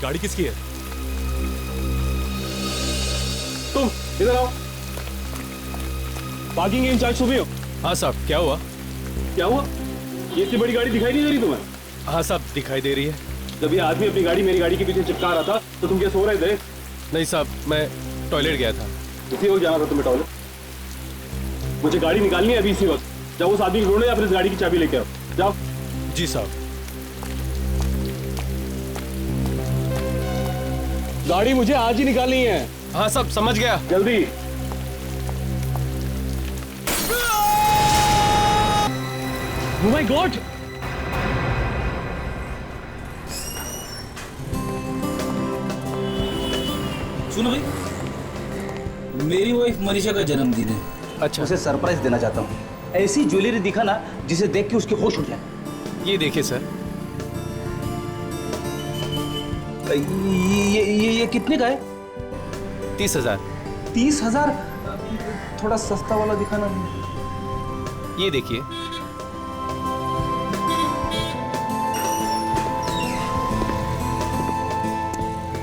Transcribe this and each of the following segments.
गाड़ी किसकी है? तुम इधर आओ। पार्किंग के इंचार्ज सुबह हो? हाँ साहब, क्या हुआ? क्या हुआ? ये इतनी बड़ी गाड़ी दिखाई नहीं दे रही तुम्हें? हाँ साहब, दिखाई दे रही है। जब ये आदमी अपनी गाड़ी मेरी गाड़ी के पीछे चिपका रहा था तो तुम क्या सो रहे थे? नहीं साहब, मैं टॉयलेट गया था। इसी वक्त जाना था तुम्हें टॉयलेट? मुझे गाड़ी निकालनी है अभी इसी वक्त। जाओ उस आदमी को ढूंढो या फिर इस गाड़ी की चाबी लेके आओ। जाओ। जी साहब। गाड़ी मुझे आज ही निकालनी है। हाँ साहब, समझ गया। जल्दी। Oh my God! सुनो भाई, मेरी वाइफ मनीषा का जन्मदिन है। अच्छा, उसे सरप्राइज देना चाहता हूँ। ऐसी ज्वेलरी दिखाना जिसे देख के उसके होश उड़ जाए। ये देखिए सर। ये कितने का है? 30,000। 30,000? थोड़ा सस्ता वाला दिखाना। ये देखिए।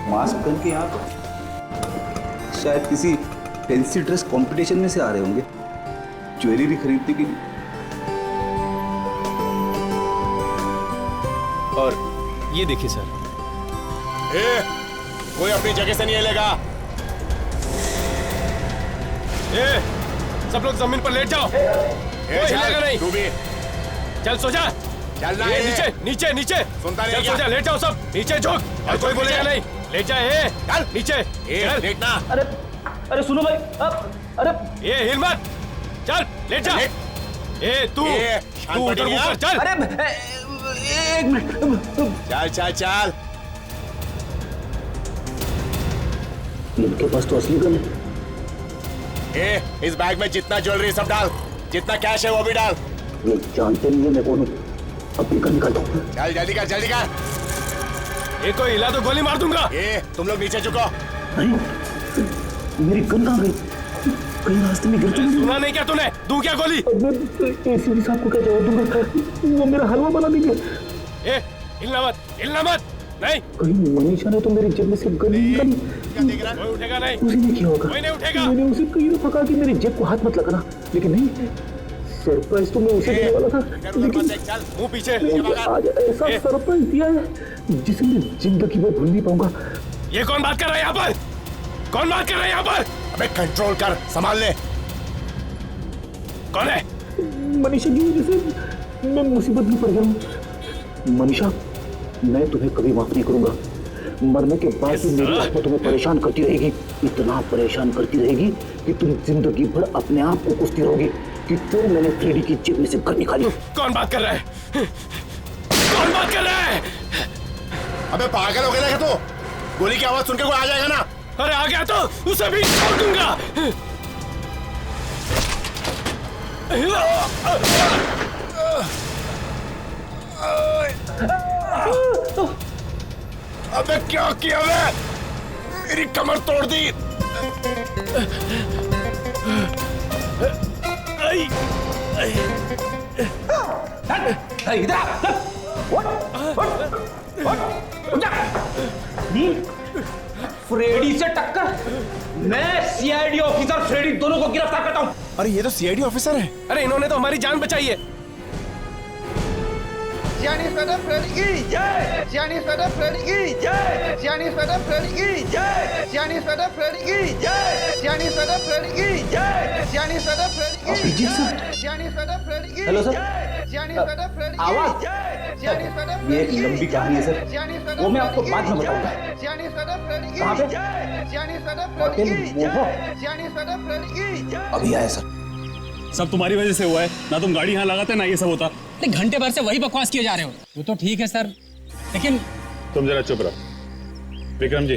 मास्क पहन के यहाँ तो शायद किसी फैंसी ड्रेस कंपटीशन में से आ रहे होंगे ज्वेलरी खरीदने के लिए। और ये देखिए सर। कोई अपनी जगह से नहीं हिलेगा। सब लोग जमीन पर लेट जाओ। कोई हिलेगा नहीं। तू भी चल सो जा। चलना ये है। नीचे नीचे नीचे। सुनता नहीं चल क्या? सो जा, लेट जाओ सब। नीचे झुक। और कोई बोलेगा नहीं। लेट जा। चल नीचे। चल। देखना। अरे सुनो भाई, अरे ये हिल मत। चल लेट जा। तू शांत उधर पड़ी मुंह कर। चल। अरे एक मिनट। चल चल चल। इनके पास तो असली गन है। इस बैग में जितना ज्वेलरी सब डाल, जितना कैश है वो भी डाल। ये जानते नहीं है मैं कौन हूँ। अपनी गन निकाल दो। चल जल्दी कर जल्दी कर। ये कोई हिला तो गोली मार दूंगा। तुम लोग नीचे झुको। नहीं, मेरी गन कहाँ गई? कहीं रास्ते में गिर चुकी। सुना नहीं क्या तूने? दूं क्या गोली? मैं एसीपी साहब को क्या जवाब दूंगा? वो मेरा हलवा बना देंगे। हिलना मत, हिलना मत। नहीं, कहीं मनीषा ने तो मेरी जेब में से गन निकाली। क्या देख रहा है? कोई उठेगा नहीं। उसी ने किया होगा। कोई नहीं उठेगा। मैंने उसे कहीं तो कहा कि मेरी जेब को हाथ मत लगाना, लेकिन नहीं, सरप्राइज तो मैं उसे देने वाला था। लेकिन चल मुंह पीछे। आज ऐसा सरप्राइज दिया है जिसे मैं जिंदगी में भूल नहीं पाऊंगा। ये कौन बात कर रहा है यहाँ पर? कौन बात कर रहा है यहाँ पर? अबे कंट्रोल कर, संभाल ले। कौन है? मनीषा की वजह से मैं मुसीबत में पड़ गया हूँ। मनीषा, मैं तुम्हें कभी माफ नहीं करूंगा। मरने के बाद भी मेरी आत्मा तुम्हें परेशान करती रहेगी, इतना परेशान करती रहेगी कि तुम जिंदगी भर अपने आप को कोसती रहोगी कि क्यों मैंने फ्रेडी की जेब में से गन निकाली। कौन बात कर रहा है? कौन बात कर रहा है? अबे पागल हो गया क्या तू? गोली की आवाज सुनकर कोई आ जाएगा ना। अरे आ गया तो उसे भी छोड़ दूंगा। अबे क्या किया बे? मेरी कमर तोड़ दी। इधर फ्रेडी से टक्कर। मैं सीआईडी ऑफिसर फ्रेडी दोनों को गिरफ्तार करता हूँ। अरे ये तो सीआईडी ऑफिसर है। अरे इन्होंने तो हमारी जान बचाई है। Gianni Fredda Freddy जय। Gianni Fredda Freddy जय। Gianni Fredda Freddy जय। Gianni Fredda Freddy जय। Gianni Fredda Freddy जय। Gianni Fredda Freddy Abhijit sir. Gianni Fredda Freddy hello sir. Gianni Fredda Freddy आवाज। Gianni Fredda ये एक लंबी कहानी है सर, वो मैं आपको बाद में बताऊंगा। Gianni Fredda Freddy कहाँ पे? Gianni Fredda होटल Freddy मोहो। Gianni Fredda Freddy अभी आया सर। सब तुम्हारी वजह से हुआ है ना। तुम गाड़ी यहाँ लगाते ना ये सब होता। घंटे भर से वही बकवास किए जा रहे हो। वो तो ठीक है सर, लेकिन तुम जरा चुप रहो। विक्रम जी,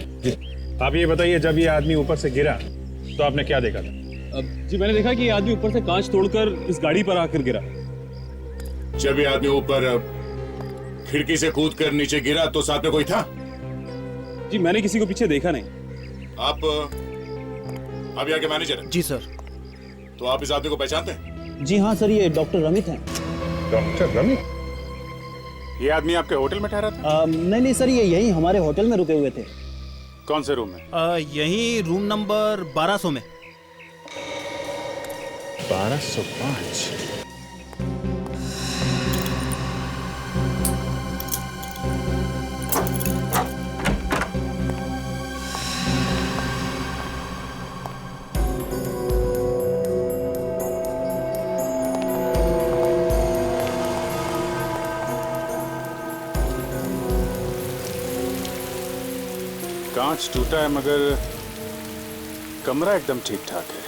आप ये बताइए, जब ये आदमी ऊपर से गिरा तो आपने क्या देखा था? जी मैंने देखा कि ये आदमी ऊपर से कांच तोड़कर इस गाड़ी पर आकर गिरा। जब ये आदमी ऊपर खिड़की से कूद कर नीचे गिरा तो साथ में कोई था? जी मैंने किसी को पीछे देखा नहीं। आप यहाँ के मैनेजर हैं? जी सर। तो आप इस आदमी को पहचानते हैं? जी हाँ सर, ये डॉक्टर रमित हैं। डॉक्टर रमित? ये आदमी आपके होटल में ठहरा था? नहीं सर, ये यही हमारे होटल में रुके हुए थे। कौन से रूम में? यही रूम नंबर 1200 में। 1205। कांच टूटा है मगर कमरा एकदम ठीक ठाक है।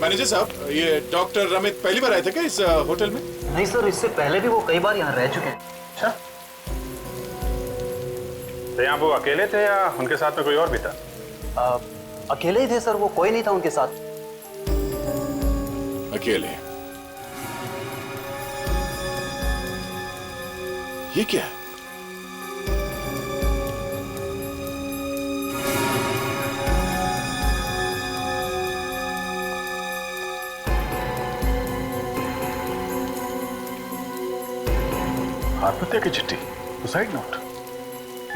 मैनेजर साहब, ये डॉक्टर रमित पहली बार आए थे क्या इस होटल में? नहीं सर, इससे पहले भी वो कई बार यहाँ रह चुके हैं। अच्छा, तो यहाँ वो अकेले थे या उनके साथ में कोई और भी था? अकेले ही थे सर, वो कोई नहीं था उनके साथ। अकेले? ये क्या है? आत्महत्या की चिट्ठी, सुसाइड नोट।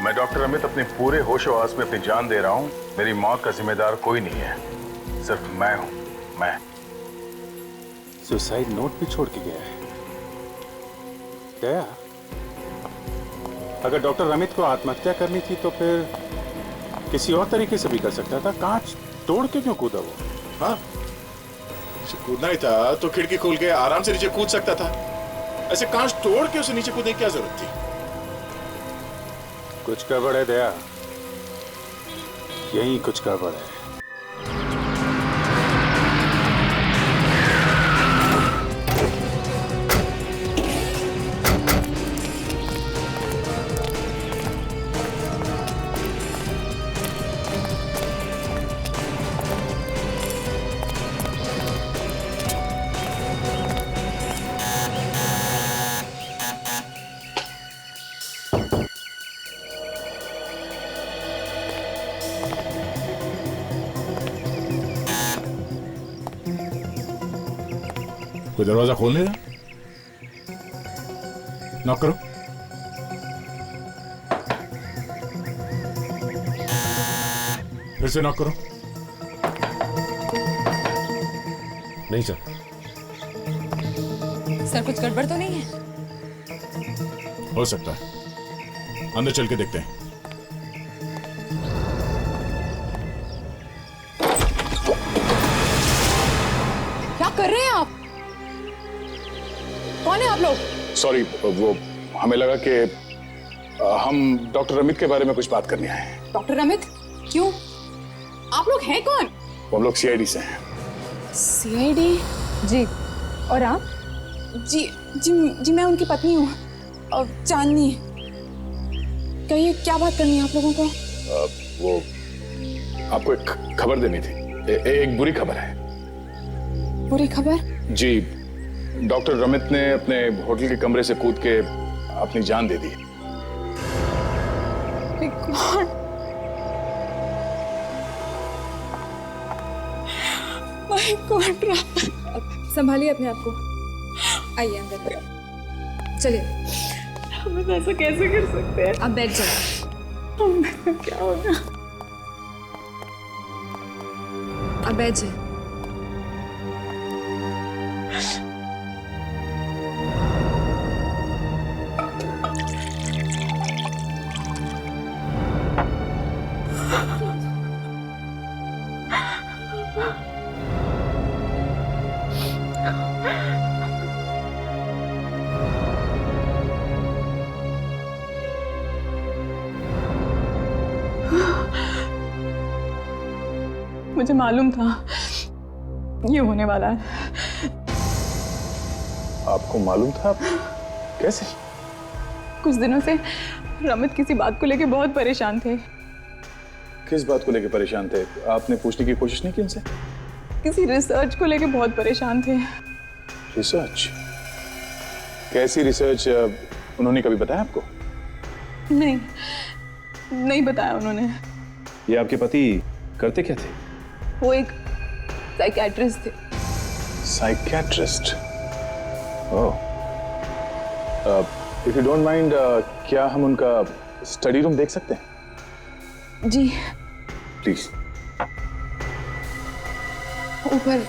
मैं डॉक्टर अमित अपने पूरे होशो आस में अपनी जान दे रहा हूं। मेरी मौत का जिम्मेदार कोई नहीं है, सिर्फ मैं हूं। मैं सुसाइड नोट भी छोड़ के गया है। क्या? अगर डॉक्टर रमित को आत्महत्या करनी थी तो फिर किसी और तरीके से भी कर सकता था। कांच तोड़ के क्यों कूदा वो? हाँ, कूदना ही था तो खिड़की खोल के आराम से नीचे कूद सकता था। ऐसे कांच तोड़ के उसे नीचे कूदने की क्या जरूरत थी? कुछ गड़बड़ है दया, यही कुछ गड़बड़ है। कोई दरवाजा खोलने दे, नॉक करो। फिर से नॉक करो। नहीं सर। सर, कुछ गड़बड़ तो नहीं है? हो सकता है, अंदर चल के देखते हैं। क्या कर रहे हैं आप? कौन है आप लोग? सॉरी, वो हमें लगा कि हम डॉक्टर रमित के बारे में कुछ बात करने आए हैं। डॉक्टर रमित? क्यों? आप लोग हैं कौन? हम लोग सीआईडी से हैं। सीआईडी? जी। और आप? जी जी जी, मैं उनकी पत्नी हूँ, चांदनी। कहिए, क्या बात करनी है आप लोगों को? वो आपको एक खबर देनी थी। एक बुरी खबर है। बुरी खबर? जी, डॉक्टर रमित ने अपने होटल के कमरे से कूद के अपनी जान दे दी। My God. संभालिए अपने आप को। आइए अंदर। चलिए। हम ऐसा कैसे कर सकते हैं? अब बैठ जाओ। क्या होगा? अब बैठ जाए। मुझे मालूम था ये होने वाला है। आपको मालूम था? कैसे? कुछ दिनों से रमित किसी बात को लेके बहुत परेशान थे। किस बात को लेके परेशान थे? आपने पूछने की कोशिश नहीं की उनसे? किसी रिसर्च को लेके बहुत परेशान थे। रिसर्च? कैसी रिसर्च? उन्होंने कभी बताया आपको? नहीं बताया उन्होंने। ये आपके पति करते क्या थे? वो एक साइकियाट्रिस्ट थे। Psychiatrist? Oh, if you don't mind, क्या हम उनका स्टडी रूम देख सकते हैं? जी प्लीज। ऊपर।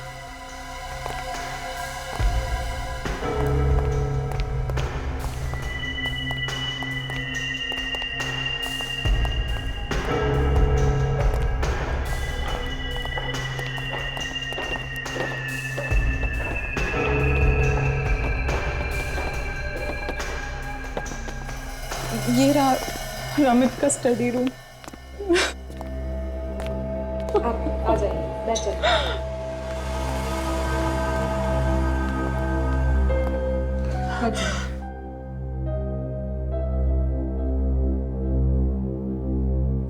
ये रहा रमित का स्टडी रूम। आप आ जाइए, बैठ जाइए।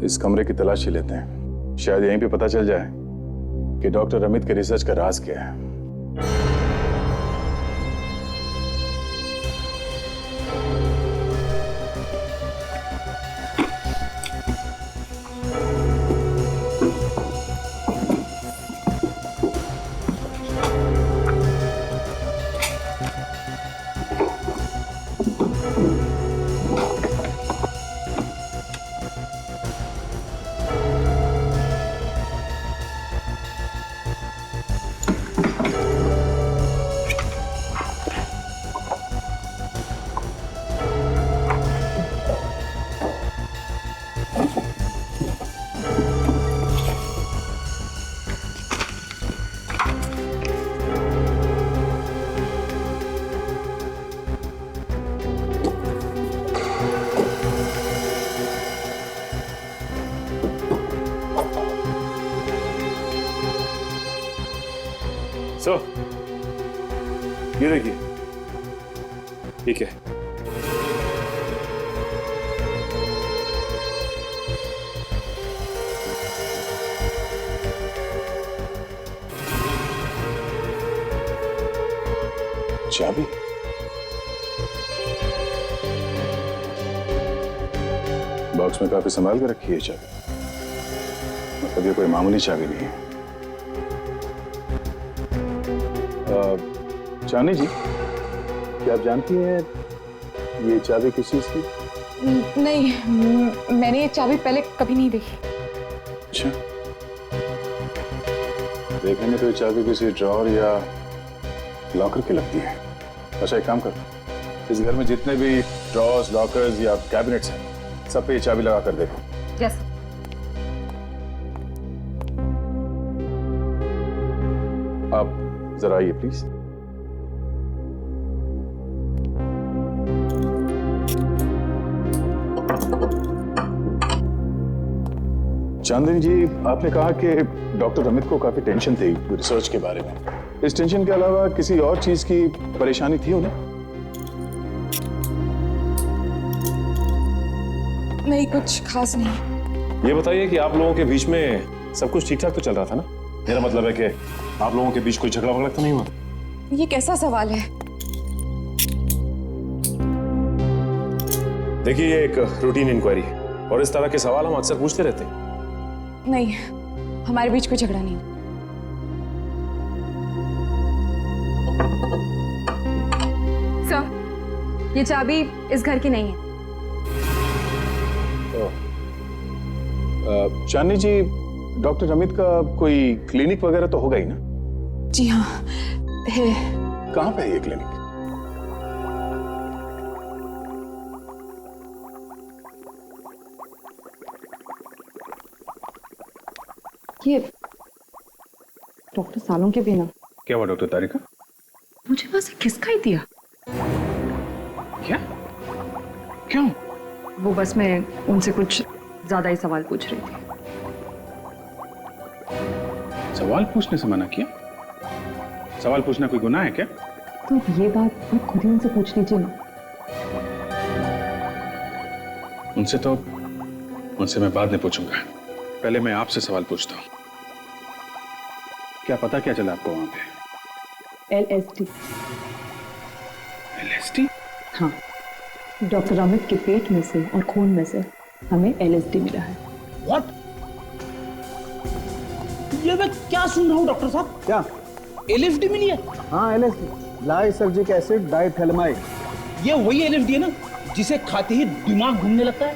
इस कमरे की तलाशी लेते हैं, शायद यहीं पे पता चल जाए कि डॉक्टर अमित के रिसर्च का राज क्या है। सो ये देखिए, ठीक है। चाबी? बॉक्स में काफी संभाल के रखी है चाबी, मतलब ये कोई मामूली चाबी नहीं है। चांदनी जी, क्या आप जानती हैं ये चाबी किस चीज की? नहीं, मैंने ये चाबी पहले कभी नहीं देखी। अच्छा, देखने में तो ये चाबी किसी ड्रॉअर या लॉकर की लगती है। अच्छा, एक काम कर, इस घर में जितने भी ड्रॉअर्स, लॉकर्स या कैबिनेट्स हैं, सब पे ये चाबी लगा कर देखो। यस। आप जरा आइए प्लीज। चांदनी जी, आपने कहा कि डॉक्टर अमित को काफी टेंशन थी रिसर्च के बारे में। इस टेंशन के अलावा किसी और चीज की परेशानी थी उन्हें? नहीं, कुछ खास नहीं। ये बताइए कि आप लोगों के बीच में सब कुछ ठीक ठाक तो चल रहा था ना? मेरा मतलब है कि आप लोगों के बीच कोई झगड़ा वगड़ा तो नहीं हुआ? ये कैसा सवाल है? देखिए, ये एक रूटीन इंक्वायरी है और इस तरह के सवाल हम अक्सर पूछते रहते हैं। नहीं, हमारे बीच कोई झगड़ा नहीं। सर, ये चाबी इस घर की नहीं है। चांदनी जी, डॉक्टर अमित का कोई क्लिनिक वगैरह तो होगा ही ना? जी हाँ, है। कहाँ पे है ये क्लिनिक? ये डॉक्टर सालों के बिना। क्या हुआ डॉक्टर तारिका? मुझे बस खिसका ही दिया। क्या? क्यों? वो बस मैं उनसे कुछ ज्यादा ही सवाल पूछ रही थी। सवाल पूछने से मना किया? सवाल पूछना कोई गुनाह है क्या? तो ये बात आप खुद ही उनसे पूछ लीजिए ना। उनसे मैं बाद में पूछूंगा, पहले मैं आपसे सवाल पूछता हूँ। क्या पता क्या चला आपको वहां पे? LSD। LSD? हाँ, डॉक्टर अमित के पेट में से और खून में से हमें LSD मिला है। What? ये मैं क्या सुन रहा हूँ डॉक्टर साहब? क्या LSD मिली है? हाँ, LSD, लाइसर्जिक एसिड डाइथैलेमाइड। ये वही LSD है ना जिसे खाते ही दिमाग घूमने लगता है?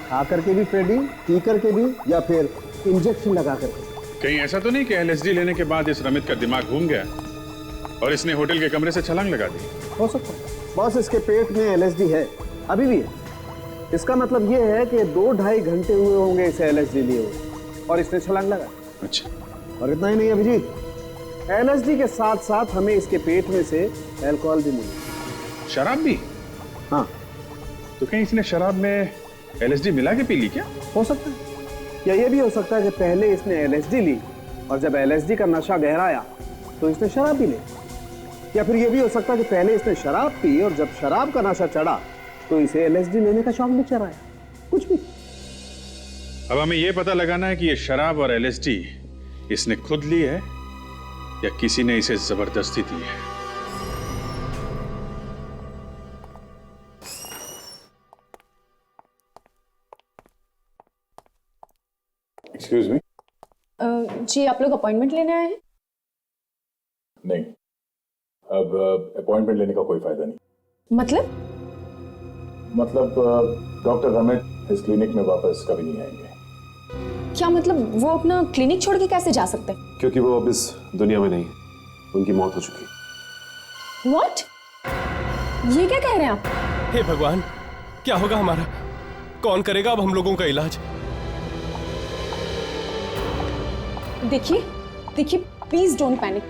खा करके भी फ्रेडी, पी करके भी, या फिर इंजेक्शन लगा करके? कहीं ऐसा तो नहीं कि एलएसडी लेने के बाद इस रमित का दिमाग घूम गया और इसने होटल के कमरे से छलांग लगा दी? हो सकता है। बॉस, इसके पेट में एलएसडी है, अभी भी है। इसका मतलब ये है कि 2-2.5 घंटे हुए होंगे इसे एलएसडी लिए हुए और इसने छलांग लगा। अच्छा। और इतना ही नहीं अभिजीत, एलएसडी के साथ साथ हमें इसके पेट में से अल्कोहल भी मिला। शराब भी? हाँ। तो कहीं इसने शराब में एलएसडी मिला के पी ली क्या? हो सकता है, या ये भी हो सकता है कि पहले इसने एलएसडी ली और जब एलएसडी का नशा गहराया तो इसने शराब भी ली, या फिर ये भी हो सकता है कि पहले इसने शराब पी और जब शराब का नशा चढ़ा तो इसे एलएसडी लेने का शौक भी चढ़ाया। कुछ भी। अब हमें यह पता लगाना है कि ये शराब और एलएसडी इसने खुद ली है या किसी ने इसे जबरदस्ती दी है। Excuse me. जी, आप लोग अपॉइंटमेंट लेने आए हैं? नहीं, अब अपॉइंटमेंट लेने का कोई फायदा नहीं। मतलब डॉक्टर रमित इस क्लिनिक में वापस कभी नहीं आएंगे। क्या मतलब वो अपना क्लिनिक छोड़ के कैसे जा सकते हैं? क्योंकि वो अब इस दुनिया में नहीं, उनकी मौत हो चुकी। What? ये क्या कह रहे हैं आप? हे भगवान, क्या होगा हमारा? कौन करेगा अब हम लोगों का इलाज? देखिए, please don't panic,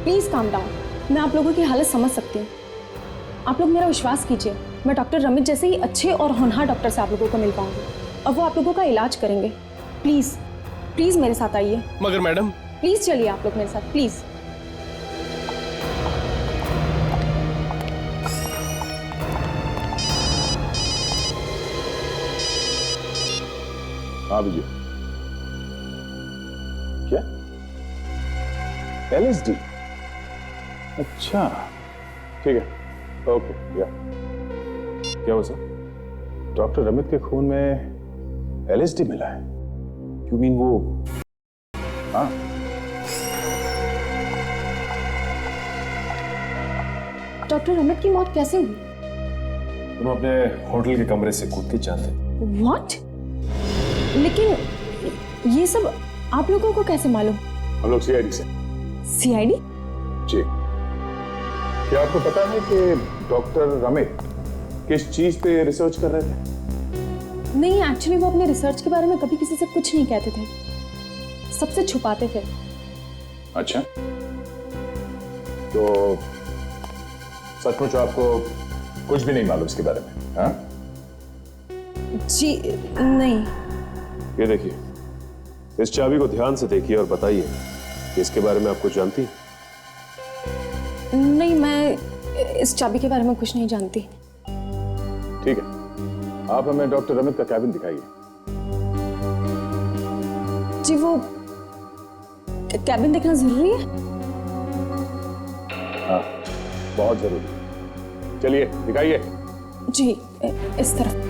please calm down. मैं आप लोगों की हालत समझ सकती हूँ। आप लोग मेरा विश्वास कीजिए, मैं डॉक्टर रमित जैसे ही अच्छे और होनहार डॉक्टर से आप लोगों को मिल पाऊंगी और वो आप लोगों का इलाज करेंगे। प्लीज मेरे साथ आइए। मगर मैडम, प्लीज चलिए आप लोग मेरे साथ, प्लीज। हाँ विजय, क्या एलएसडी? अच्छा, ठीक है, ओके। या क्या हुआ सर? डॉक्टर रमित के खून में एलएसडी मिला है? यू मीन वो? हाँ। डॉक्टर रमित की मौत कैसे हुई? तुम अपने होटल के कमरे से कूद के जाते। What? लेकिन ये सब आप लोगों को कैसे मालूम? हम लोग सीआईडी से। सीआईडी? जी। क्या आपको पता है कि डॉक्टर रमित किस चीज पे रिसर्च कर रहे थे? नहीं, एक्चुअली वो अपने रिसर्च के बारे में कभी किसी से कुछ नहीं कहते थे, सबसे छुपाते थे। अच्छा, तो सचमुच आपको कुछ भी नहीं मालूम इसके बारे में? हाँ जी नहीं। ये देखिए, इस चाबी को ध्यान से देखिए और बताइए कि इसके बारे में आप कुछ जानती हैं? नहीं, मैं इस चाबी के बारे में कुछ नहीं जानती। ठीक है, आप हमें डॉक्टर रमित का कैबिन दिखाइए। जी, वो कैबिन देखना जरूरी है? हाँ, बहुत जरूरी। चलिए दिखाइए। जी, इस तरफ।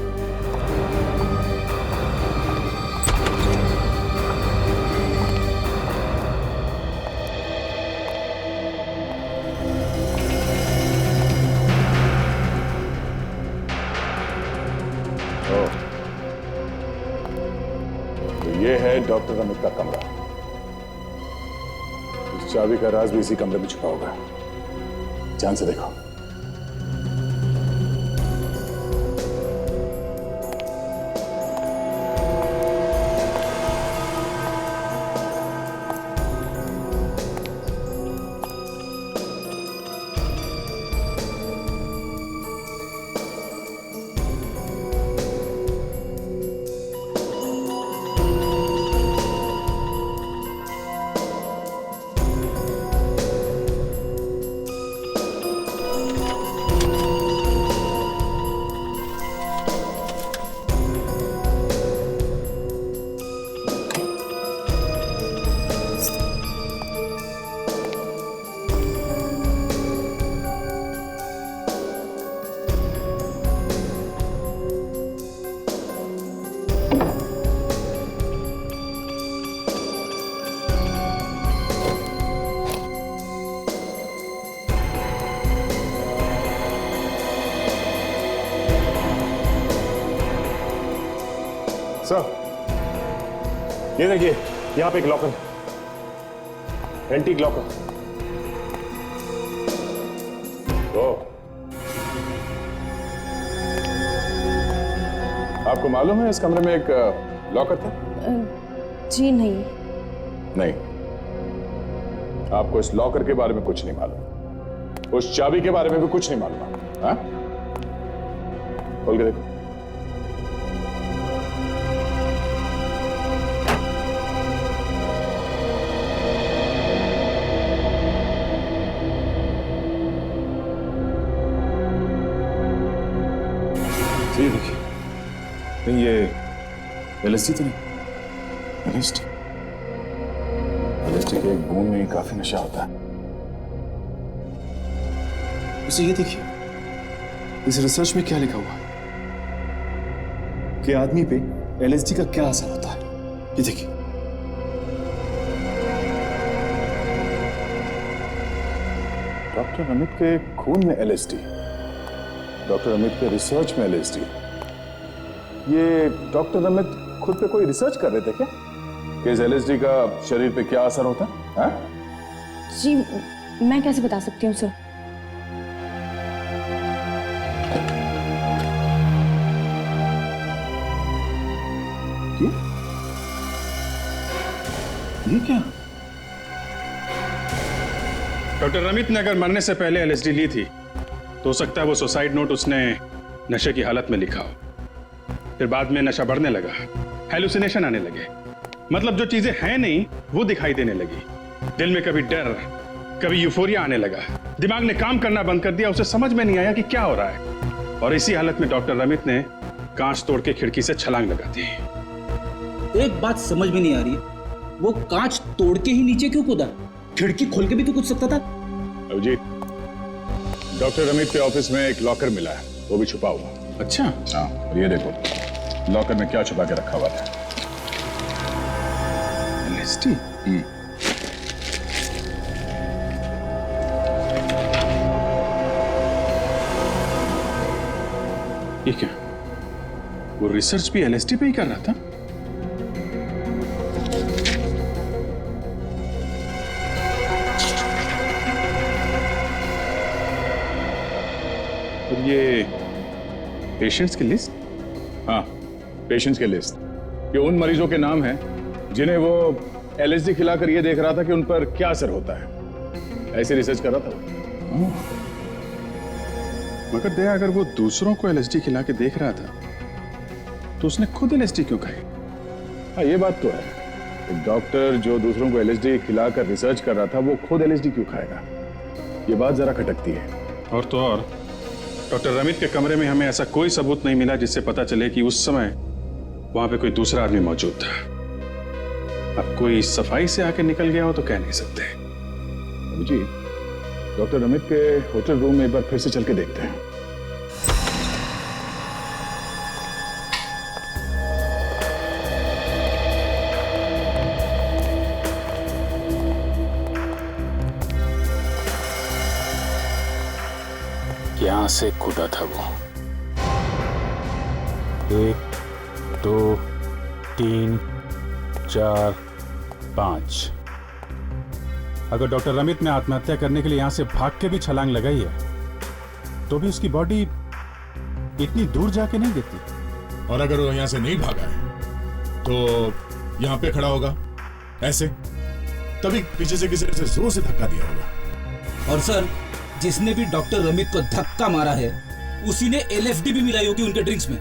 ये है डॉक्टर रमित का कमरा। इस चाबी का राज भी इसी कमरे में छुपा होगा। ध्यान से देखो। सर, ये देखिए, यहाँ पे एक लॉकर, एंटीक लॉकर। तो आपको मालूम है इस कमरे में एक लॉकर था? जी नहीं। नहीं, आपको इस लॉकर के बारे में कुछ नहीं मालूम, उस चाबी के बारे में भी कुछ नहीं मालूम। हाँ, खोल के देखो। ये देखिए, नहीं ये एलएसडी तो नहीं। एलएसडी के एक बूंद में ही काफी नशा होता है। उसे ये देखिए, इस रिसर्च में क्या लिखा हुआ है कि आदमी पे एलएसडी का क्या असर होता है। ये देखिए, डॉक्टर अमित के खून में एलएसडी, डॉक्टर अमित के रिसर्च में एलएसडी। ये डॉक्टर अमित खुद पे कोई रिसर्च कर रहे थे क्या कि इस एलएसडी का शरीर पे क्या असर होता है? हाँ? जी मैं कैसे बता सकती हूँ सर। ये क्या? डॉक्टर रमित ने अगर मरने से पहले एलएसडी ली थी तो हो सकता है वो सुसाइड नोट उसने नशे की हालत में लिखा हो। फिर बाद में नशा बढ़ने लगा, हैलुसिनेशन आने लगे, मतलब जो चीजें हैं नहीं वो दिखाई देने लगी। दिल में कभी डर, कभी यूफोरिया आने लगा, दिमाग ने काम करना बंद कर दिया, उसे समझ में नहीं आया कि क्या हो रहा है। और इसी हालत में डॉक्टर रमित ने कांच तोड़ के खिड़की से छलांग लगा दी। एक बात समझ में नहीं आ रही, वो कांच तोड़ के ही नीचे क्यों कूदा? खिड़की खोल के भी तो कूद सकता था। अभिजीत, डॉक्टर रमित के ऑफिस में एक लॉकर मिला है, वो भी छुपा हुआ। अच्छा। हाँ, और ये देखो लॉकर में क्या छुपा के रखा हुआ था। एलएसडी? ये क्या? वो रिसर्च भी एलएसडी पे ही कर रहा था? और ये पेशेंट्स की लिस्ट? हाँ, पेशेंट्स की लिस्ट। ये उन मरीजों के नाम हैं जिन्हें वो एलएसडी खिलाकर ये देख रहा था कि उन पर क्या असर होता है। ऐसे रिसर्च कर रहा था। मगर दया, अगर वो दूसरों को एलएसडी खिला के देख रहा था तो उसने खुद एलएसडी क्यों खाई? हाँ, ये बात तो है। एक डॉक्टर जो दूसरों को एलएसडी खिलाकर रिसर्च कर रहा था, वो खुद एलएसडी क्यों खाएगा? ये बात जरा खटकती है। और तो और डॉक्टर रमित के कमरे में हमें ऐसा कोई सबूत नहीं मिला जिससे पता चले कि उस समय वहां पे कोई दूसरा आदमी मौजूद था। अब कोई सफाई से आके निकल गया हो तो कह नहीं सकते। जी, डॉक्टर रमित के होटल रूम में एक बार फिर से चल के देखते हैं। यहां से कूदा था वो। 1 2 3 4 5। अगर डॉक्टर रमित ने आत्महत्या करने के लिए यहां से भाग के भी छलांग लगाई है तो भी उसकी बॉडी इतनी दूर जाके नहीं गिरती। और अगर वो यहां से नहीं भागा है तो यहां पे खड़ा होगा ऐसे, तभी पीछे से किसी ने जोर से धक्का दिया होगा। और सर, जिसने भी डॉक्टर रमित को धक्का मारा है उसी ने एलएसडी भी मिलाई होगी उनके ड्रिंक्स में।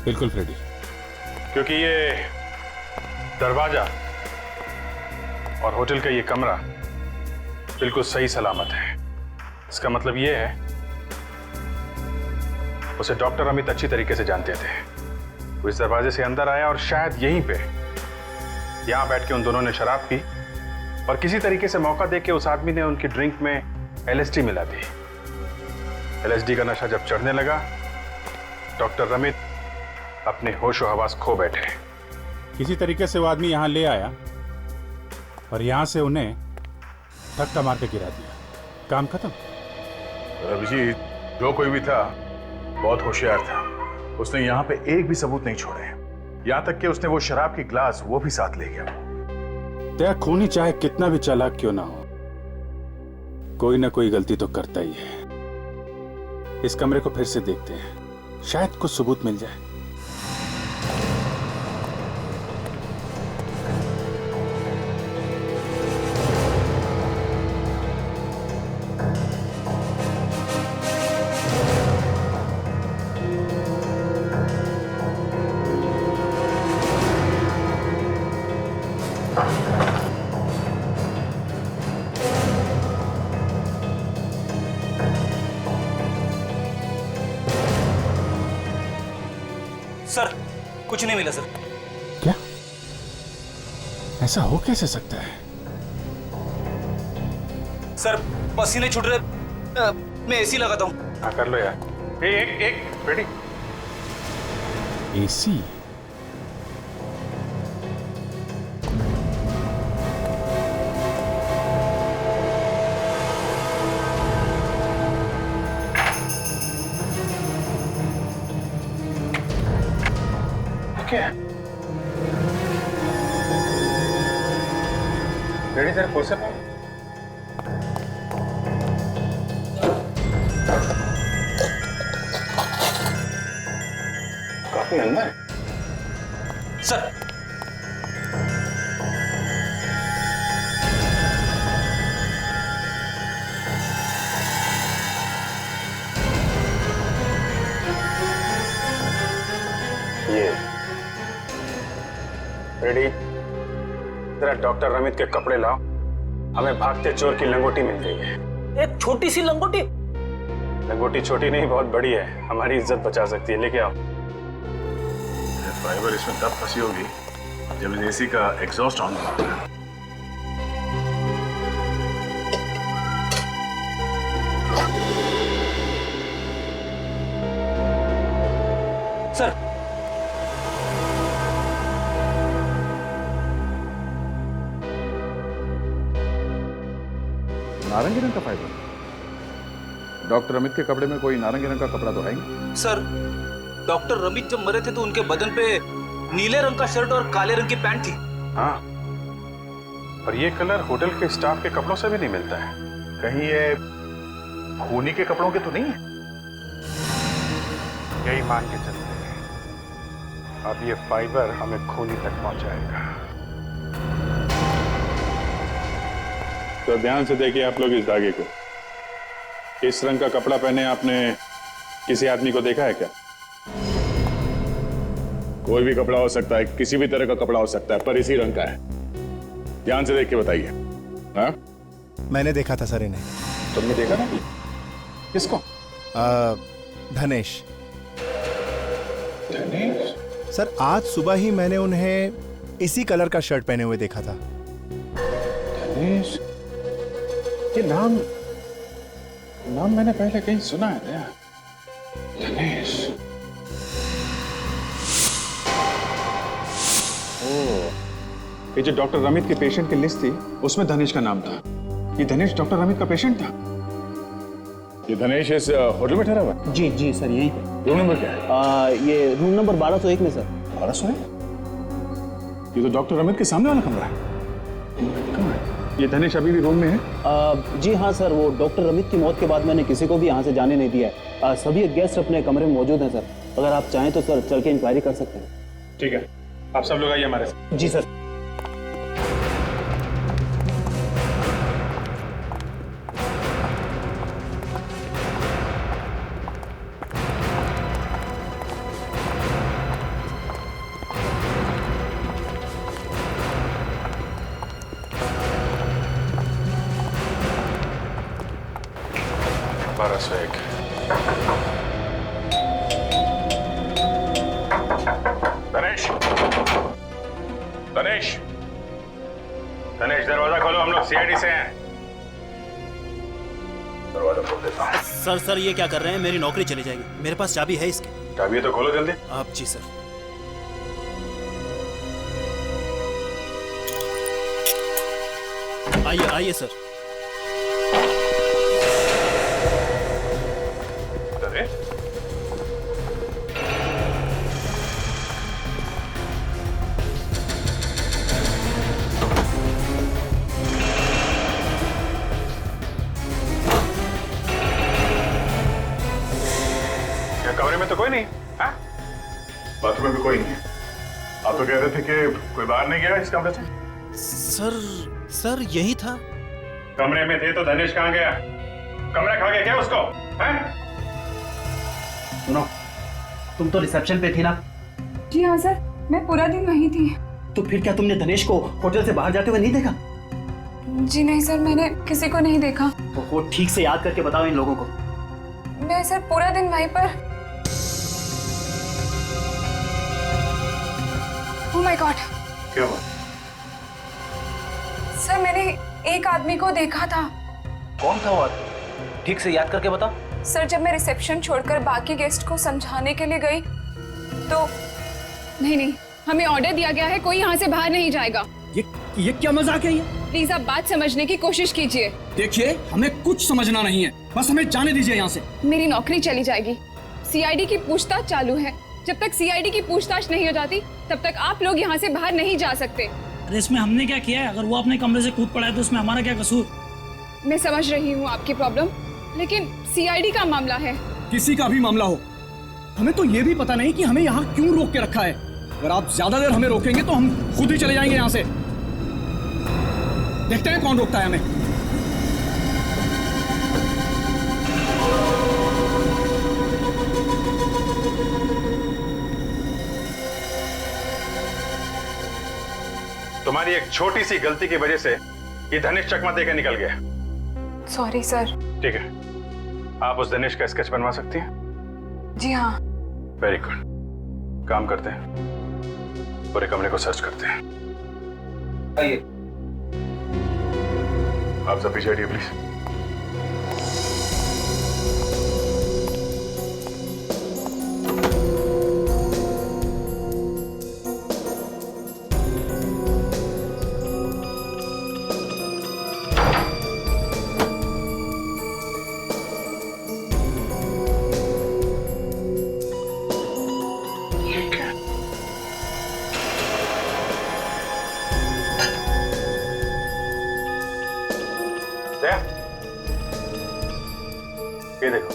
बिल्कुल फ्रेडी, क्योंकि ये दरवाजा और होटल का ये कमरा बिल्कुल सही सलामत है। इसका मतलब ये है उसे डॉक्टर अमित अच्छी तरीके से जानते थे। वो इस दरवाजे से अंदर आया और शायद यहीं पे यहां बैठ के उन दोनों ने शराब पी और किसी तरीके से मौका देके उस आदमी ने उनकी ड्रिंक में एलएसडी मिला दी। एलएसडी का नशा जब चढ़ने लगा, डॉक्टर रमित अपने होशो हवास खो बैठे। किसी तरीके से वो आदमी यहां ले आया और यहां से उन्हें धक्का मार के गिरा दिया। काम खत्म। अभिजीत, जो कोई भी था बहुत होशियार था। उसने यहाँ पे एक भी सबूत नहीं छोड़े। यहां तक कि उसने वो शराब की ग्लास वो भी साथ ले गया। दया खूनी चाहे कितना भी चालाक क्यों ना हो, कोई ना कोई गलती तो करता ही है। इस कमरे को फिर से देखते हैं, शायद कुछ सबूत मिल जाए। सर कुछ नहीं मिला सर। क्या? ऐसा हो कैसे सकता है? सर पसीने छूट रहे, मैं एसी लगाता हूँ। हाँ कर लो यार। एक रेडी। एसी? क्या रेडी सर? फुल से काफी अंदर है सर। ये रेडी। जरा डॉक्टर रमित के कपड़े लाओ, हमें भागते चोर की लंगोटी मिल गई है। एक छोटी सी लंगोटी? लंगोटी छोटी नहीं, बहुत बड़ी है, हमारी इज्जत बचा सकती है। लेके आओ। फाइबर इसमें तब फंसी होगी जब इस एसी का एग्जॉस्ट ऑन होगा। सर नारंगी रंग का फाइबर? डॉक्टर अमित के कपड़े में कोई नारंगी रंग का कपड़ा तो है ही। सर डॉक्टर रमित जब मरे थे तो उनके बदन पे नीले रंग का शर्ट और काले रंग की पैंट थी। हाँ, पर ये कलर होटल के स्टाफ के कपड़ों से भी नहीं मिलता है। कहीं ये खूनी के कपड़ों के तो नहीं है? यही मान के चलते हैं, अब ये फाइबर हमें खूनी तक पहुंचाएगा। तो ध्यान से देखिए आप लोग इस धागे को। इस रंग का कपड़ा पहने आपने किसी आदमी को देखा है क्या? कोई भी कपड़ा हो सकता है, किसी भी तरह का कपड़ा हो सकता है, पर इसी रंग का है। ध्यान से देख के बताइए। हाँ? मैंने देखा था सर इन्हें। तुमने देखा ना? किसको? धनेश। धनेश? सर आज सुबह ही मैंने उन्हें इसी कलर का शर्ट पहने हुए देखा था। धनेश? ये नाम मैंने पहले कहीं सुना है क्या? धनेश। ये जो डॉक्टर रमित के पेशेंट की लिस्ट थी उसमें धनेश का नाम था। ये धनेश डॉक्टर रमित का पेशेंट था? ये धनेश इस होटल में ठहरा हुआ? जी जी सर यही है। रूम नंबर क्या है? ये रूम नंबर 1201 में सर। 1201? ये तो डॉक्टर रमित के सामने वाला कमरा है। कहाँ है? ये धनेश अभी भी रूम में है? जी हाँ सर, वो डॉक्टर रमित की मौत के बाद मैंने किसी को भी यहाँ से जाने नहीं दिया है। सभी गेस्ट अपने कमरे में मौजूद हैं सर। अगर आप चाहें तो सर चल के इंक्वायरी कर सकते हैं। ठीक है, आप सब लोग आइए हमारे साथ। जी सर। धनेश, धनेश, धनेश दरवाजा खोलो, हम लोग सीआईडी से हैं। दरवाजा खोल देता हूँ। सर ये क्या कर रहे हैं? मेरी नौकरी चली जाएगी। मेरे पास चाबी है इसकी। चाबी तो खोलो जल्दी। आप? जी सर। आइए आइए सर। कोई नहीं? हाँ? बाथरूम में भी कोई नहीं है। आप तो कह रहे थे कि कोई बाहर नहीं गया इस कमरे से? सर यही था। कमरे में थे तो धनेश कहाँ गया? कमरा खा गया क्या उसको? हैं? सुनो, तुम तो रिसेप्शन पे थी ना? जी हाँ सर, मैं पूरा दिन वहीं थी। तो फिर क्या तुमने धनेश को होटल से बाहर जाते हुए नहीं देखा? जी नहीं सर, मैंने किसी को नहीं देखा। तो वो ठीक से याद करके बताओ इन लोगों को। मैं सर पूरा दिन वहीं पर। Oh my God. क्या हुआ? सर मैंने एक आदमी को देखा था। कौन था वो आदमी? ठीक से याद करके बताओ। सर जब मैं रिसेप्शन छोड़कर बाकी गेस्ट को समझाने के लिए गई तो नहीं, हमें ऑर्डर दिया गया है, कोई यहाँ से बाहर नहीं जाएगा। ये क्या मजाक है ये? प्लीज आप बात समझने की कोशिश कीजिए। देखिए, हमें कुछ समझना नहीं है, बस हमें जाने दीजिए यहाँ से। मेरी नौकरी चली जाएगी। सीआईडी की पूछताछ चालू है। जब तक सीआईडी की पूछताछ नहीं हो जाती तब तक आप लोग यहाँ से बाहर नहीं जा सकते। अरे इसमें हमने क्या किया है? अगर वो अपने कमरे से कूद पड़ा है तो उसमें हमारा क्या कसूर? मैं समझ रही हूँ आपकी प्रॉब्लम, लेकिन सीआईडी का मामला है। किसी का भी मामला हो, हमें तो ये भी पता नहीं कि हमें यहाँ क्यों रोक के रखा है। अगर आप ज्यादा देर हमें रोकेंगे तो हम खुद ही चले जाएंगे यहाँ से। देखते हैं कौन रोकता है हमें। तुम्हारी एक छोटी सी गलती की वजह से ये धनेश चकमा देकर निकल गया। Sorry sir. ठीक है, आप उस धनेश का स्केच बनवा सकती हैं? जी हाँ। Very good. काम करते हैं, पूरे कमरे को सर्च करते हैं। आइए। आप सब पीछे हटिए प्लीज। ये देखो,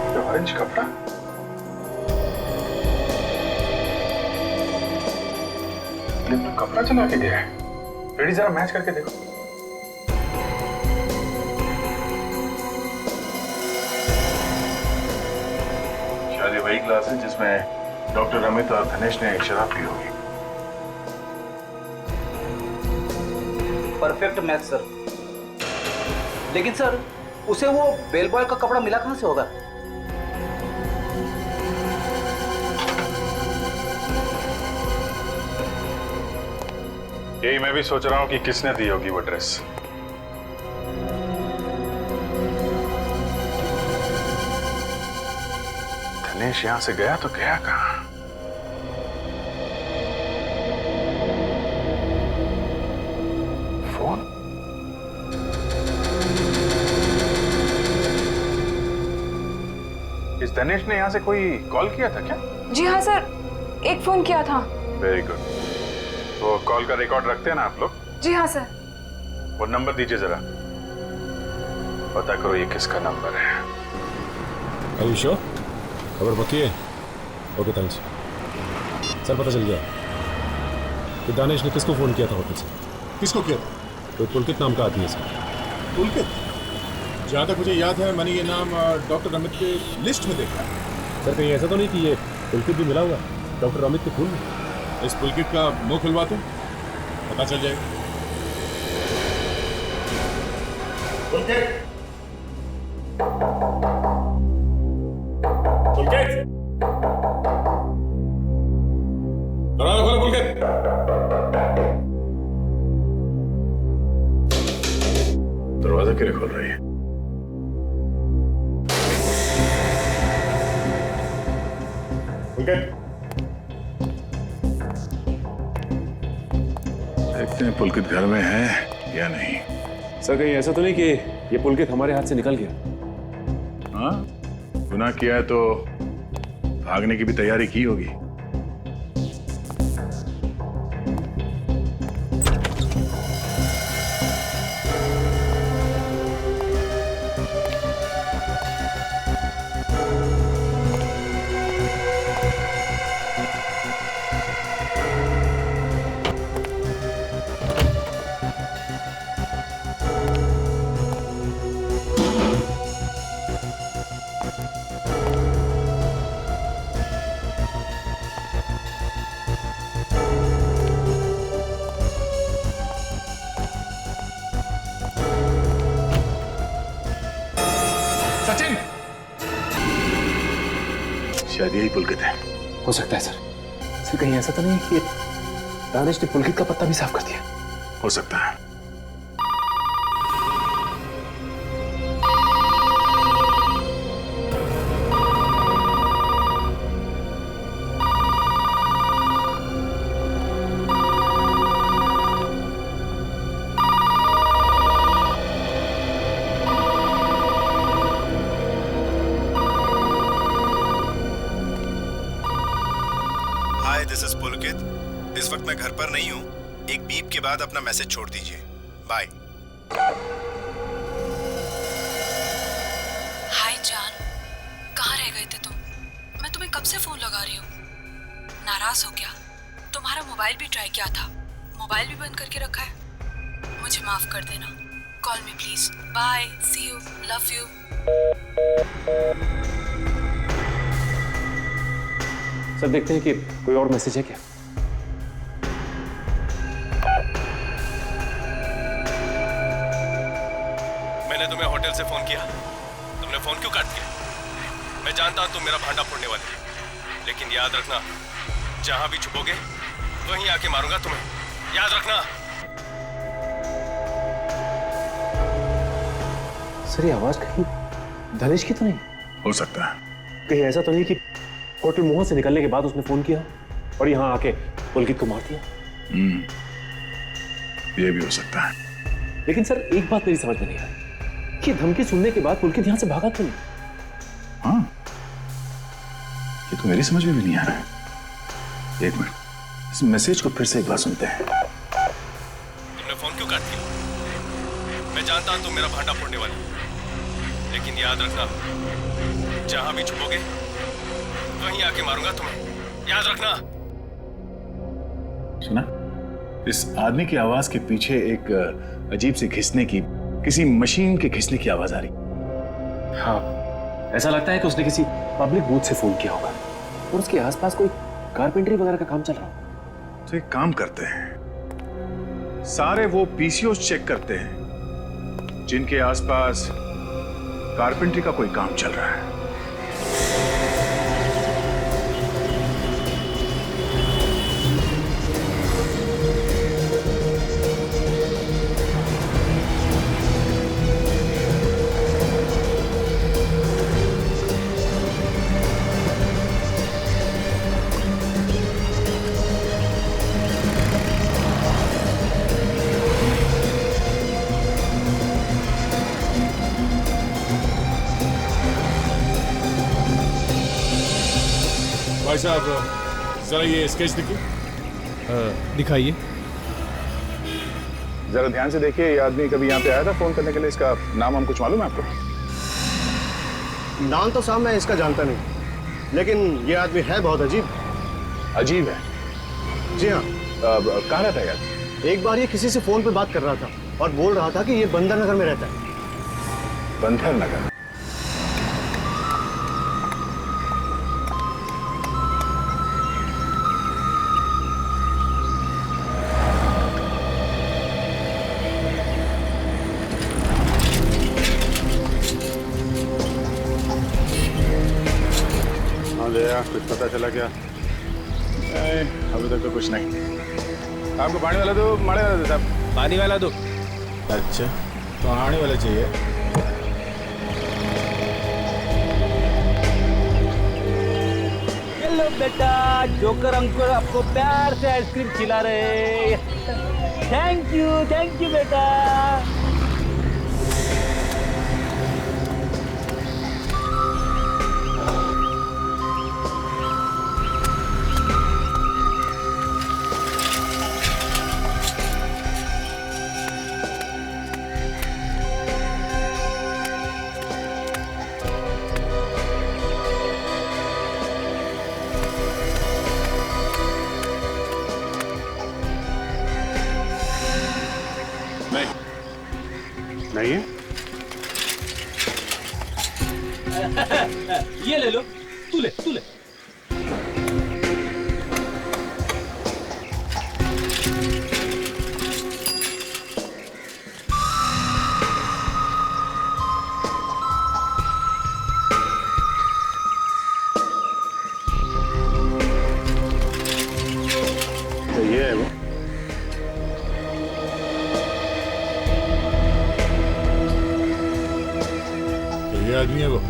ये ऑरेंज कपड़ा। लेकिन कपड़ा चला के गया है। रेडी, जरा मैच करके देखो। शायद ये वही क्लास है जिसमें डॉक्टर अमित और धनेश ने शराब पी होगी। Perfect match sir. लेकिन सर, उसे वो बेल बॉय का कपड़ा मिला कहां से होगा? यही मैं भी सोच रहा हूं कि किसने दी होगी वो ड्रेस। धनेश यहां से गया तो गया कहां? इस धनेश ने यहाँ से कोई कॉल किया था क्या? जी हाँ सर, एक फोन किया था। Very good. वो कॉल का रिकॉर्ड रखते हैं ना आप लोग? जी हाँ सर। वो नंबर दीजिए जरा, पता करो ये किसका नंबर है। Are you sure? खबर पक्की है? Okay thanks. सर पता चल गया कि दानिश ने किसको फोन किया था होटल से। किसको किया था? कोई पुलकित नाम का आदमी है सर। पुलकित? जहाँ तक मुझे याद है मैंने ये नाम डॉक्टर अमित के लिस्ट में देखा है। सर कहीं ऐसा तो नहीं कि ये पुलकित भी मिला हुआ डॉक्टर अमित के खून में? इस पुलकित का मुंह खुलवा दो, पता चल जाएगा। पुलकित! पुलकित! दरवाजा खोलो पुलकित! दरवाजा क्यों खोल रही है? देखते हैं पुलकित घर में है या नहीं। सर कहीं ऐसा तो नहीं कि ये पुलकित हमारे हाथ से निकल गया? हाँ, गुनाह किया है तो भागने की भी तैयारी की होगी। यही पुलकित है। हो सकता है सर। सर कहीं ऐसा तो नहीं कि दानिश ने पुलकित का पत्ता भी साफ कर दिया? हो सकता है। हाय, दिस इज पुलकित। इस वक्त मैं घर पर नहीं हूँ। एक बीप के बाद अपना मैसेज छोड़ दीजिए। बाय। हाय जान, कहाँ रह गए थे तुम? मैं तुम्हें कब से फोन लगा रही हूँ। नाराज हो क्या? तुम्हारा मोबाइल भी ट्राई किया था, मोबाइल भी बंद करके रखा है। मुझे माफ कर देना। Call me please. Bye, see you, love you. Sir देखते हैं कि कोई और मैसेज है क्या। मैंने तुम्हें होटल से फोन किया, तुमने फोन क्यों काट दिया? मैं जानता हूं तुम मेरा भांडा फोड़ने वाले हो, लेकिन याद रखना, जहां भी छुपोगे वहीं आके मारूंगा तुम्हें। याद रखना। सर ये आवाज कहीं धनेश की तो नहीं? हो सकता है। कहीं ऐसा तो नहीं कि होटल मोहन से निकलने के बाद उसने फोन किया और यहाँ आके पुलकित को मार दिया? ये भी हो सकता है। लेकिन सर एक बात मेरी समझ में नहीं आई कि धमकी सुनने के बाद पुलकित यहाँ से भागा क्यों नहीं? हाँ, ये तो मेरी समझ में भी नहीं आ रहा है। एक मिनट, इस मैसेज को फिर से एक बार सुनते हैं। तुमने फोन क्यों काट दिया? मैं जानता हूं तुम मेरा भांडा फोड़ने वाले हो, लेकिन याद रखना, जहां भी छुपोगे वहीं आके मारूंगा तुम्हें। याद रखना। सुना? इस आदमी की आवाज के पीछे एक अजीब सी घिसने की, किसी मशीन के घिसने की आवाज आ रही। हाँ, ऐसा लगता है कि उसने किसी पब्लिक बूथ से फोन किया होगा और उसके आसपास कोई कारपेंटरी वगैरह का काम चल रहा हो। तो एक काम करते हैं, सारे वो पीसीओस चेक करते हैं जिनके आसपास कारपेंटरी का कोई काम चल रहा है। भाई साहब जरा ये स्केच देखिए। दिखाइए। जरा ध्यान से देखिए, ये आदमी कभी यहाँ पे आया था फोन करने के लिए? इसका नाम हम कुछ मालूम है आपको? नाम तो साहब मैं इसका जानता नहीं, लेकिन ये आदमी है बहुत अजीब। अजीब है? जी हाँ। कहाँ रहता है यार? एक बार ये किसी से फोन पे बात कर रहा था और बोल रहा था कि ये बंदर नगर में रहता है। बंदर नगर? कुछ पता चला क्या? अभी तक तो कुछ नहीं। आपको पानी वाला दो, माड़े वाला दो साहब? पानी वाला दो। अच्छा, तो आने वाला चाहिए। हेलो बेटा, जोकर अंकुर आपको प्यार से आइसक्रीम खिला रहे। थैंक यू बेटा। नहीं है? ये ले लो, तू ले। है वो? ये आदमी है वो।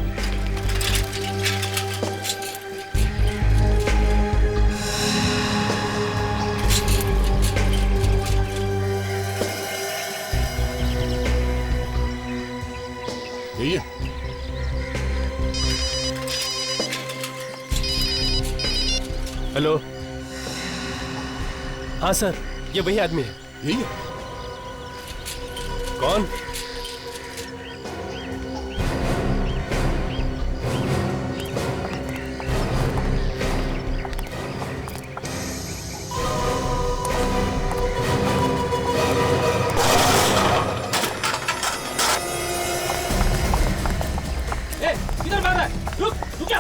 यही है। हेलो। हाँ सर, ये वही आदमी है। यही है। कौन? किधर भाग रहा है? रुक जा।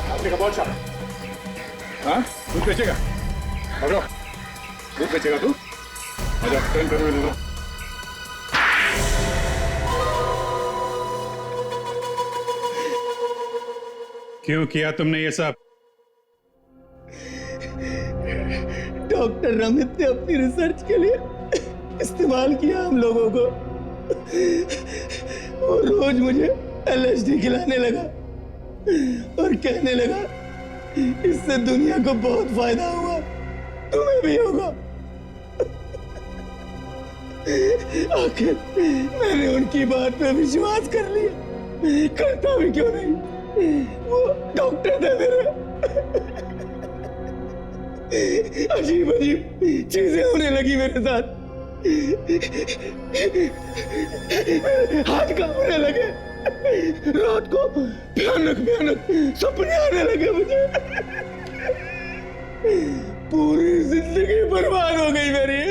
आपने का बहुत शाह। हाँ, दूध बेचेगा? पकड़ो, दूध बेचेगा तू? आजा, टर्न करो मेरे को। क्यों किया तुमने ये सब? डॉक्टर रमित ने अपनी रिसर्च के लिए इस्तेमाल किया हम लोगों को। और रोज मुझे LSD खिलाने लगा और कहने लगा इससे दुनिया को बहुत फायदा हुआ, तुम्हें भी होगा। आखिर मैंने उनकी बात पे विश्वास कर लिया, करता भी क्यों नहीं, वो डॉक्टर थे मेरे। अजीब अजीब चीजें होने लगी मेरे साथ, हाथ कांपने लगे, रात को भयानक भयानक सपने आने लगे मुझे। पूरी जिंदगी बर्बाद हो गई मेरी।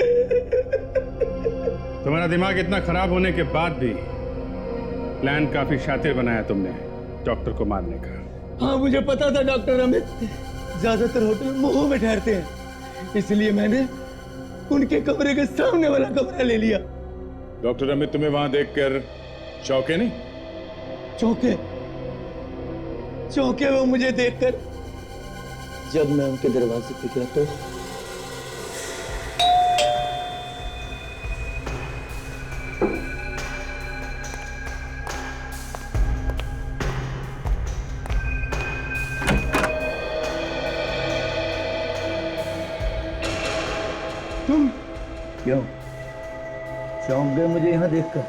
तुम्हारा दिमाग इतना खराब होने के बाद भी प्लान काफी शातिर बनाया तुमने डॉक्टर को मारने का। हाँ, मुझे पता था डॉक्टर अमित ज्यादातर होटल मोह में ठहरते हैं, इसलिए मैंने उनके कमरे के सामने वाला कमरा ले लिया। डॉक्टर अमित तुम्हें वहां देखकर चौंके नहीं? चौंके वो मुझे देखकर जब मैं उनके दरवाजे पे गया तो तुम क्यों चौंक गए मुझे यहाँ देखकर?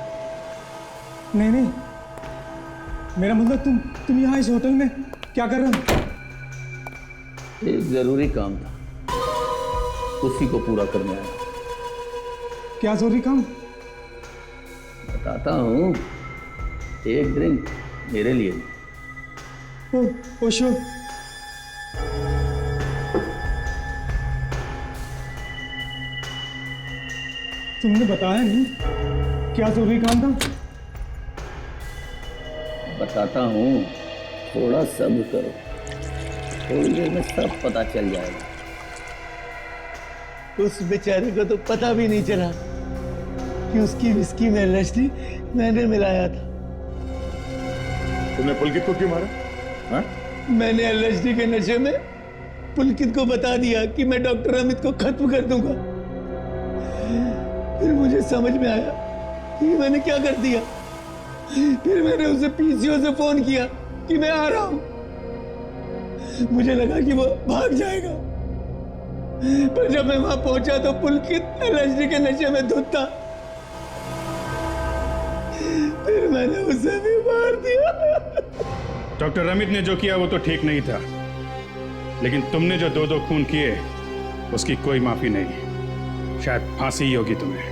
नहीं, मेरा मतलब तुम यहाँ इस होटल में क्या कर रहे हो? एक जरूरी काम था, उसी को पूरा करने आया। क्या जरूरी काम? बताता हूँ, एक ड्रिंक मेरे लिए। ओ श्योर। तुमने बताया नहीं क्या जरूरी काम था? बताता हूँ, थोड़ा सब्र करो, थोड़ी देर में सब पता चल जाएगा। उस बेचारे को तो पता भी नहीं चला कि उसकी विस्की में LSD मैंने मिलाया था। तुमने पुलकित को क्यों मारा? हाँ? मैंने LSD के नशे में पुलकित को बता दिया कि मैं डॉक्टर अमित को खत्म कर दूंगा। फिर मुझे समझ में आया कि मैंने क्या कर दिया। फिर मैंने उसे PCO से फोन किया कि मैं आ रहा हूं। मुझे लगा कि वो भाग जाएगा, पर जब मैं वहां पहुंचा तो पुलकित LSD के नशे में धुत था। फिर मैंने उसे भी मार दिया। डॉक्टर रमित ने जो किया वो तो ठीक नहीं था, लेकिन तुमने जो दो खून किए उसकी कोई माफी नहीं। शायद फांसी ही होगी तुम्हें।